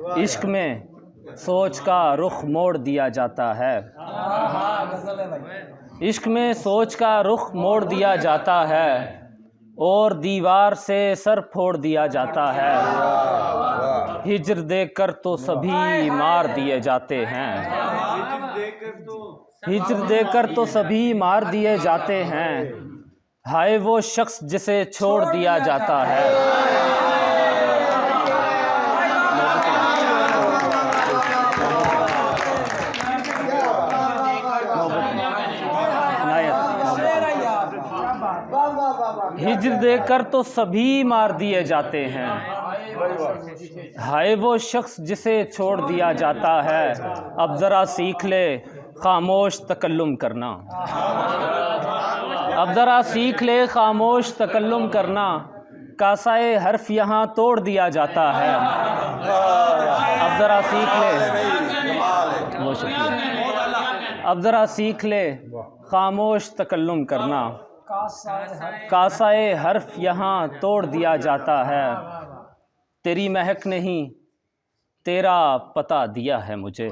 عشق میں سوچ کا رخ موڑ دیا جاتا ہے، عشق میں سوچ کا رخ موڑ دیا جاتا ہے، اور دیوار سے سر پھوڑ دیا جاتا ہے۔ ہجر دے کر تو سبھی مار دیے جاتے ہیں، ہجر دے کر تو سبھی مار دیے جاتے ہیں، ہائے وہ شخص جسے چھوڑ دیا جاتا ہے۔ ہجر دے کر تو سبھی مار دیے جاتے ہیں، ہائے وہ شخص جسے چھوڑ دیا جاتا ہے۔ اب ذرا سیکھ لے خاموش تکلم کرنا، اب ذرا سیکھ لے خاموش تکلم کرنا، کاسائے حرف یہاں توڑ دیا جاتا ہے۔ اب ذرا سیکھ لے، بہت شکریہ، اب ذرا سیکھ لے خاموش تکلم کرنا، کاسائے حرف یہاں توڑ دیا جاتا ہے۔ تیری مہک نہیں تیرا پتہ دیا ہے مجھے،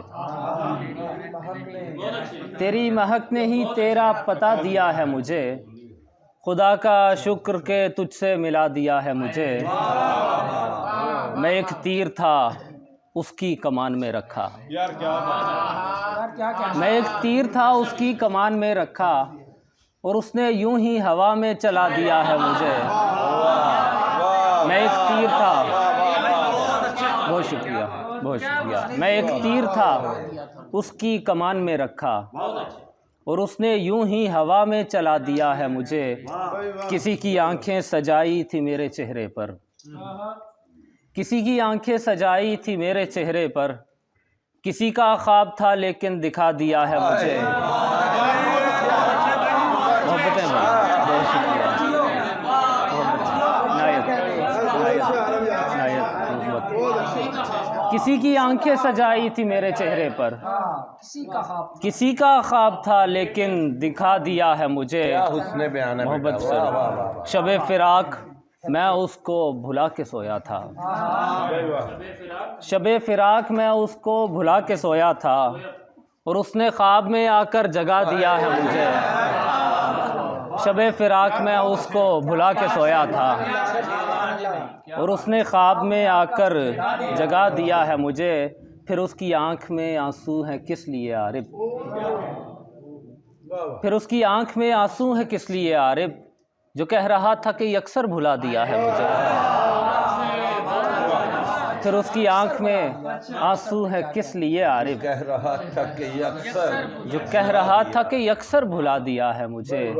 تیری مہک نے ہی تیرا پتہ دیا ہے مجھے، خدا کا شکر کہ تجھ سے ملا دیا ہے مجھے۔ میں ایک تیر تھا اس کی کمان میں رکھا، میں ایک تیر تھا اس کی کمان میں رکھا، اور اس نے یوں ہی ہوا میں چلا دیا ہے مجھے۔ میں ایک تیر تھا، بہت شکریہ، بہت شکریہ، میں ایک تیر تھا اس کی کمان میں رکھا، اور اس نے یوں ہی ہوا میں چلا دیا ہے مجھے۔ کسی کی آنکھیں سجائی تھی میرے چہرے پر، کسی کی آنکھیں سجائی تھی میرے چہرے پر، کسی کا خواب تھا لیکن دکھا دیا ہے مجھے۔ محبتیں بہت شکریہ، کسی کی آنکھیں سجائی تھی میرے چہرے پر، کسی کا خواب تھا لیکن دکھا دیا ہے مجھے۔ محبت سے شب فراق میں اس کو بھلا کے سویا تھا، شب فراق میں اس کو بھلا کے سویا تھا، اور اس نے خواب میں آ کر جگا دیا ہے مجھے۔ شب فراق میں اس کو بھلا کے سویا تھا، اور اس نے خواب میں آ کر جگا دیا ہے مجھے۔ پھر اس کی آنکھ میں آنسو ہیں کس لیے عارب، پھر اس کی آنکھ میں آنسو ہیں کس لیے عارب، جو کہہ رہا تھا کہ یکسر بھلا دیا ہے مجھے۔ پھر اس کی آنکھ میں آنسو ہے کس لیے عارب، کہہ رہا تھا کہ یکسر، جو کہہ رہا تھا کہ یکسر بھلا دیا ہے مجھے۔